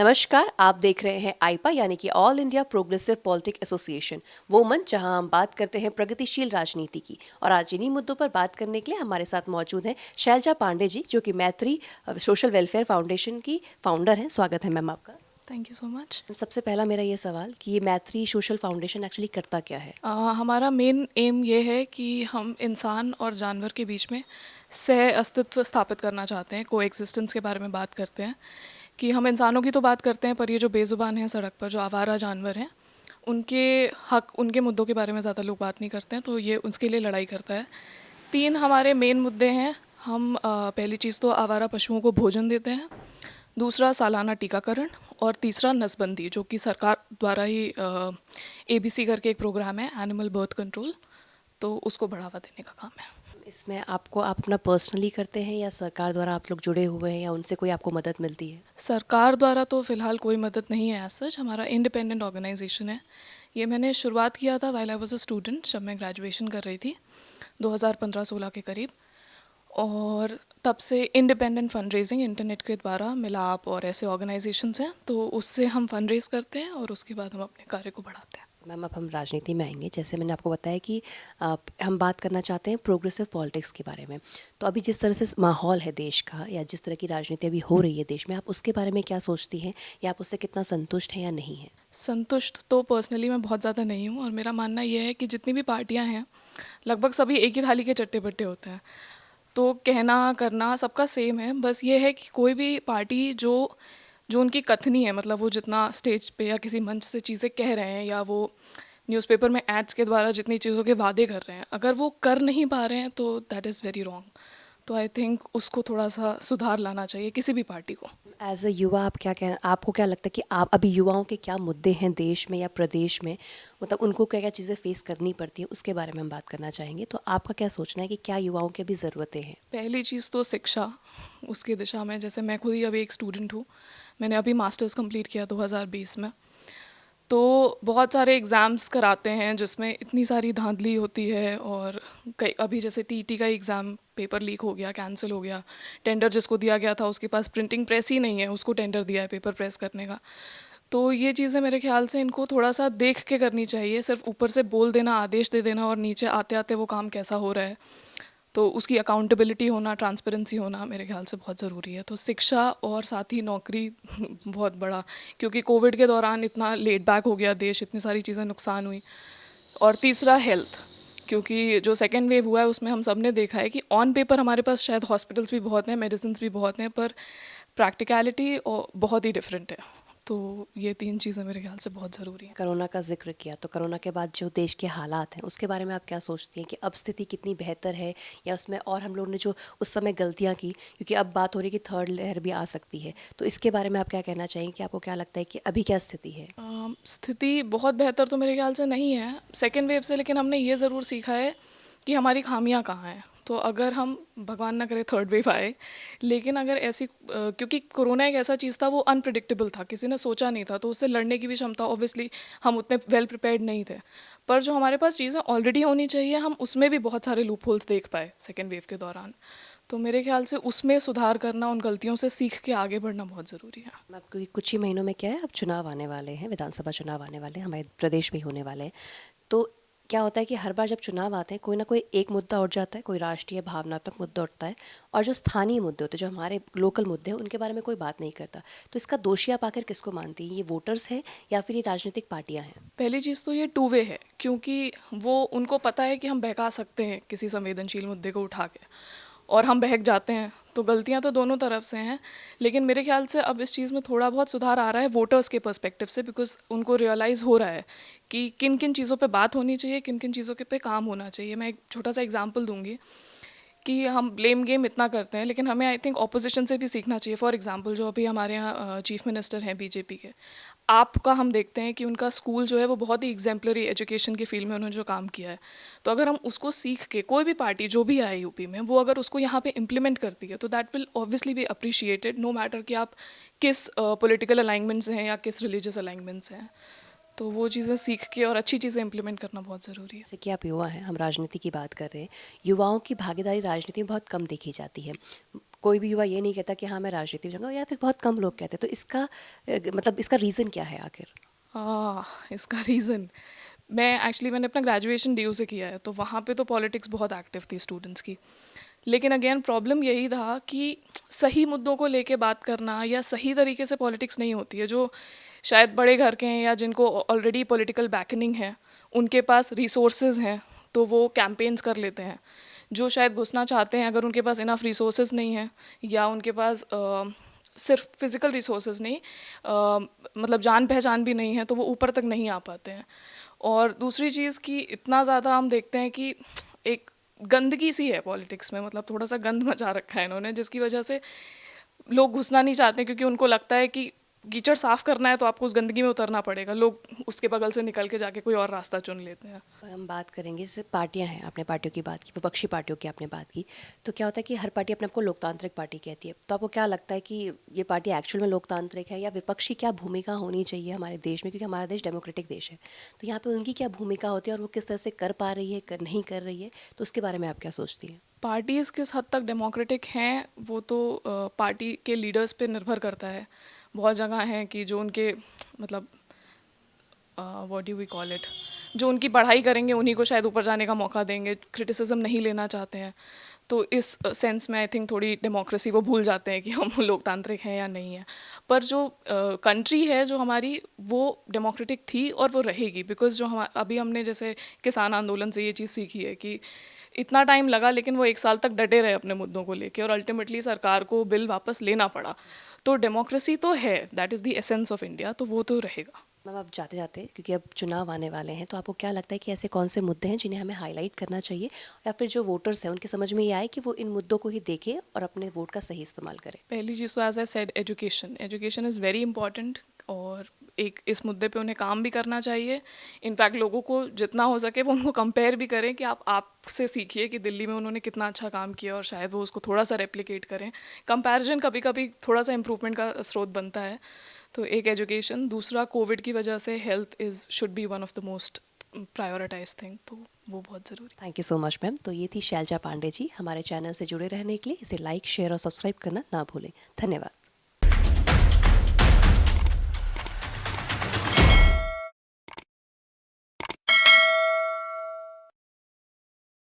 नमस्कार, आप देख रहे हैं आईपा यानी कि all India progressive politic association, वो मंच जहां हम बात करते हैं प्रगतिशील राजनीति की। और आज इन्हीं मुद्दों पर बात करने के लिए हमारे साथ मौजूद हैं शैलजा पांडे जी, जो कि मैत्री सोशल वेलफेयर फाउंडेशन की फाउंडर हैं। स्वागत है मैम आपका। Thank you so much. सबसे पहला मेरा ये सवाल कि ये मैत्री सोशल फाउंडेशन एक्चुअली करता क्या है? हमारा मेन एम ये है कि हम इंसान और जानवर के बीच में सह अस्तित्व स्थापित करना चाहते हैं, को एक्जिस्टेंस के बारे में बात करते हैं। कि हम इंसानों की तो बात करते हैं, पर ये जो बेज़ुबान हैं सड़क पर, जो आवारा जानवर हैं, उनके हक, उनके मुद्दों के बारे में ज़्यादा लोग बात नहीं करते हैं, तो ये उसके लिए लड़ाई करता है। 3 हमारे मेन मुद्दे हैं। हम पहली चीज़ तो आवारा पशुओं को भोजन देते हैं, दूसरा सालाना टीकाकरण, और तीसरा नसबंदी, जो कि सरकार द्वारा ही एबीसी करके एक प्रोग्राम है, एनिमल बर्थ कंट्रोल, तो उसको बढ़ावा देने का काम है। इसमें आपको आप अपना पर्सनली करते हैं या सरकार द्वारा आप लोग जुड़े हुए हैं या उनसे कोई आपको मदद मिलती है? सरकार द्वारा तो फ़िलहाल कोई मदद नहीं है एज सच। हमारा इंडिपेंडेंट ऑर्गेनाइजेशन है। ये मैंने शुरुआत किया था while I was a student, जब मैं ग्रेजुएशन कर रही थी 2015-16 के करीब। और तब से इंडिपेंडेंट फंड रेजिंग इंटरनेट के द्वारा मिलाप और ऐसे ऑर्गेनाइजेशंस हैं, तो उससे हम फंड रेज करते हैं और उसके बाद हम अपने कार्य को बढ़ाते हैं। मैम, अब हम राजनीति में आएंगे। जैसे मैंने आपको बताया कि हम बात करना चाहते हैं प्रोग्रेसिव पॉलिटिक्स के बारे में। तो अभी जिस तरह से माहौल है देश का, या जिस तरह की राजनीति अभी हो रही है देश में, आप उसके बारे में क्या सोचती हैं, या आप उससे कितना संतुष्ट हैं या नहीं हैं? संतुष्ट तो पर्सनली मैं बहुत ज़्यादा नहीं हूँ, और मेरा मानना यह है कि जितनी भी पार्टियाँ हैं, लगभग सभी एक ही थाली के चट्टे बट्टे होते हैं। तो कहना करना सबका सेम है, बस ये है कि कोई भी पार्टी जो जो उनकी कथनी है, मतलब वो जितना स्टेज पे या किसी मंच से चीज़ें कह रहे हैं, या वो न्यूज़पेपर में एड्स के द्वारा जितनी चीज़ों के वादे कर रहे हैं, अगर वो कर नहीं पा रहे हैं, तो दैट इज़ वेरी रॉन्ग। तो आई थिंक उसको थोड़ा सा सुधार लाना चाहिए किसी भी पार्टी को। एज अ युवा आप आपको क्या लगता है कि आप अभी युवाओं के क्या मुद्दे हैं देश में या प्रदेश में, मतलब उनको क्या क्या चीज़ें फेस करनी पड़ती है, उसके बारे में हम बात करना चाहेंगे। तो आपका क्या सोचना है कि क्या युवाओं की अभी ज़रूरतें हैं? पहली चीज़ तो शिक्षा, उसकी दिशा में, जैसे मैं खुद ही अभी एक स्टूडेंट हूँ। मैंने अभी मास्टर्स कंप्लीट किया 2020 में। तो बहुत सारे एग्ज़ाम्स कराते हैं जिसमें इतनी सारी धांधली होती है, और कई अभी जैसे टीटी का एग्ज़ाम पेपर लीक हो गया, कैंसिल हो गया। टेंडर जिसको दिया गया था उसके पास प्रिंटिंग प्रेस ही नहीं है, उसको टेंडर दिया है पेपर प्रेस करने का। तो ये चीज़ें मेरे ख्याल से इनको थोड़ा सा देख के करनी चाहिए। सिर्फ ऊपर से बोल देना, आदेश दे देना, और नीचे आते आते वो काम कैसा हो रहा है, तो उसकी अकाउंटेबिलिटी होना, ट्रांसपेरेंसी होना मेरे ख्याल से बहुत ज़रूरी है। तो शिक्षा और साथ ही नौकरी बहुत बड़ा, क्योंकि कोविड के दौरान इतना लेट बैक हो गया देश, इतनी सारी चीज़ें नुकसान हुई। और तीसरा हेल्थ, क्योंकि जो सेकेंड वेव हुआ है उसमें हम सब ने देखा है कि ऑन पेपर हमारे पास शायद हॉस्पिटल्स भी बहुत हैं, मेडिसिन भी बहुत हैं, पर प्रैक्टिकलिटी बहुत ही डिफरेंट है। तो ये 3 चीज़ें मेरे ख्याल से बहुत ज़रूरी हैं। कोरोना का जिक्र किया, तो कोरोना के बाद जो देश के हालात हैं उसके बारे में आप क्या सोचती हैं कि अब स्थिति कितनी बेहतर है, या उसमें और हम लोगों ने जो उस समय गलतियां की, क्योंकि अब बात हो रही है कि थर्ड लहर भी आ सकती है, तो इसके बारे में आप क्या कहना चाहेंगे कि आपको क्या लगता है कि अभी क्या स्थिति है? स्थिति बहुत बेहतर तो मेरे ख्याल से नहीं है सेकेंड वेव से, लेकिन हमने ये ज़रूर सीखा है कि हमारी खामियां कहाँ हैं। तो अगर हम, भगवान ना करे, थर्ड वेव आए, लेकिन अगर ऐसी क्योंकि कोरोना एक ऐसा चीज़ था, वो अनप्रिडिक्टेबल था, किसी ने सोचा नहीं था, तो उससे लड़ने की भी क्षमता, ऑब्वियसली हम उतने वेल प्रिपेयर्ड नहीं थे। पर जो हमारे पास चीज़ें ऑलरेडी होनी चाहिए, हम उसमें भी बहुत सारे लूप होल्स देख पाए सेकेंड वेव के दौरान। तो मेरे ख्याल से उसमें सुधार करना, उन गलतियों से सीख के आगे बढ़ना बहुत ज़रूरी है। अब क्योंकि कुछ ही महीनों में क्या है, अब चुनाव आने वाले हैं, विधानसभा चुनाव आने वाले हैं, हमारे प्रदेश में होने वाले हैं। तो क्या होता है कि हर बार जब चुनाव आते हैं, कोई ना कोई एक मुद्दा उठ जाता है, कोई राष्ट्रीय भावनात्मक मुद्दा उठता है, और जो स्थानीय मुद्दे होते हैं, जो हमारे लोकल मुद्दे हैं, उनके बारे में कोई बात नहीं करता। तो इसका दोषी आप आखिर किसको मानती हैं? ये वोटर्स हैं या फिर ये राजनीतिक पार्टियां हैं? पहली चीज़ तो ये टू वे है, क्योंकि वो, उनको पता है कि हम बहका सकते हैं किसी संवेदनशील मुद्दे को उठा के, और हम बहक जाते हैं। तो गलतियां तो दोनों तरफ से हैं, लेकिन मेरे ख्याल से अब इस चीज़ में थोड़ा बहुत सुधार आ रहा है वोटर्स के पर्सपेक्टिव से, बिकॉज उनको रियलाइज़ हो रहा है कि किन किन चीज़ों पे बात होनी चाहिए, किन किन चीज़ों के पे काम होना चाहिए। मैं एक छोटा सा एग्जांपल दूंगी कि हम ब्लेम गेम इतना करते हैं, लेकिन हमें आई थिंक ऑपोजिशन से भी सीखना चाहिए। फॉर एग्जांपल, जो अभी हमारे यहाँ चीफ मिनिस्टर हैं बीजेपी के, आपका हम देखते हैं कि उनका स्कूल जो है वो बहुत ही एग्जाम्पलरी एजुकेशन की फील्ड में उन्होंने जो काम किया है। तो अगर हम उसको सीख के, कोई भी पार्टी जो भी आए यूपी में, वो अगर उसको यहाँ पे इम्प्लीमेंट करती है, तो that will obviously be appreciated, no matter कि आप किस पॉलिटिकल अलाइनमेंट से हैं या किस रिलीजियस अलाइनमेंट से हैं। तो वो चीज़ें सीख के और अच्छी चीज़ें इम्प्लीमेंट करना बहुत ज़रूरी है। जैसे कि आप युवा हैं, हम राजनीति की बात कर रहे हैं, युवाओं की भागीदारी राजनीति में बहुत कम देखी जाती है। कोई भी युवा ये नहीं कहता कि हाँ मैं राजनीति में जाऊँगा, या फिर बहुत कम लोग कहते हैं। तो इसका मतलब इसका रीज़न क्या है आखिर? इसका रीज़न, मैंने अपना ग्रेजुएशन डीयू से किया है, तो वहाँ पे तो पॉलिटिक्स बहुत एक्टिव थी स्टूडेंट्स की। लेकिन अगेन प्रॉब्लम यही था कि सही मुद्दों को लेके बात करना या सही तरीके से पॉलिटिक्स नहीं होती है। जो शायद बड़े घर के हैं या जिनको ऑलरेडी पॉलिटिकल बैकनिंग है, उनके पास रिसोर्सेज हैं, तो वो कैंपेन्स कर लेते हैं। जो शायद घुसना चाहते हैं, अगर उनके पास इनफ रिसोर्सेज नहीं है या उनके पास सिर्फ फिजिकल रिसोर्सेज नहीं, मतलब जान पहचान भी नहीं है, तो वो ऊपर तक नहीं आ पाते हैं। और दूसरी चीज़ कि इतना ज़्यादा हम देखते हैं कि एक गंदगी सी है पॉलिटिक्स में, मतलब थोड़ा सा गंद मचा रखा है इन्होंने, जिसकी वजह से लोग घुसना नहीं चाहते, क्योंकि उनको लगता है कि कीचड़ साफ करना है तो आपको उस गंदगी में उतरना पड़ेगा। लोग उसके बगल से निकल के जाके कोई और रास्ता चुन लेते हैं। हम बात करेंगे, जैसे पार्टियां हैं, आपने पार्टियों की बात की, विपक्षी पार्टियों की आपने बात की, तो क्या होता है कि हर पार्टी अपने आप को लोकतांत्रिक पार्टी कहती है। तो आपको क्या लगता है कि ये पार्टी एक्चुअल में लोकतांत्रिक है, या विपक्ष की क्या भूमिका होनी चाहिए हमारे देश में, क्योंकि हमारा देश डेमोक्रेटिक देश है। तो यहाँ पे उनकी क्या भूमिका होती है और वो किस तरह से कर पा रही है, नहीं कर रही है, तो उसके बारे में आप क्या सोचती हैं? पार्टीज़ किस हद तक डेमोक्रेटिक हैं वो तो पार्टी के लीडर्स पे निर्भर करता है। बहुत जगह हैं कि जो उनके मतलब what do we call it, जो उनकी पढ़ाई करेंगे उन्हीं को शायद ऊपर जाने का मौका देंगे, क्रिटिसिज्म नहीं लेना चाहते हैं। तो इस सेंस में आई थिंक थोड़ी डेमोक्रेसी वो भूल जाते हैं कि हम लोकतांत्रिक हैं या नहीं है। पर जो कंट्री है जो हमारी, वो डेमोक्रेटिक थी और वो रहेगी, बिकॉज जो हम अभी हमने जैसे किसान आंदोलन से ये चीज़ सीखी है कि इतना टाइम लगा लेकिन वो 1 साल तक डटे रहे अपने मुद्दों को लेके, और अल्टीमेटली सरकार को बिल वापस लेना पड़ा। तो डेमोक्रेसी तो है, that is the essence of India, तो वो तो रहेगा। मैम, अब जाते जाते, क्योंकि अब चुनाव आने वाले हैं, तो आपको क्या लगता है कि ऐसे कौन से मुद्दे हैं जिन्हें हमें हाईलाइट करना चाहिए, या फिर जो वोटर्स हैं उनके समझ में ये आए कि वो इन मुद्दों को ही देखें और अपने वोट का सही इस्तेमाल करें? पहली चीज़ तो as I said, education is very important, और एक इस मुद्दे पे उन्हें काम भी करना चाहिए। इनफैक्ट लोगों को जितना हो सके वो उनको कंपेयर भी करें कि आप आपसे सीखिए कि दिल्ली में उन्होंने कितना अच्छा काम किया, और शायद वो उसको थोड़ा सा रेप्लिकेट करें। कंपैरिजन कभी कभी थोड़ा सा इम्प्रूवमेंट का स्रोत बनता है। तो एक एजुकेशन, दूसरा कोविड की वजह से health is should be one of the most prioritize thing, तो वो बहुत ज़रूरी। Thank you so much ma'am. तो ये थी शैलजा पांडे जी। हमारे चैनल से जुड़े रहने के लिए इसे लाइक, शेयर और सब्सक्राइब करना ना भूलें। धन्यवाद।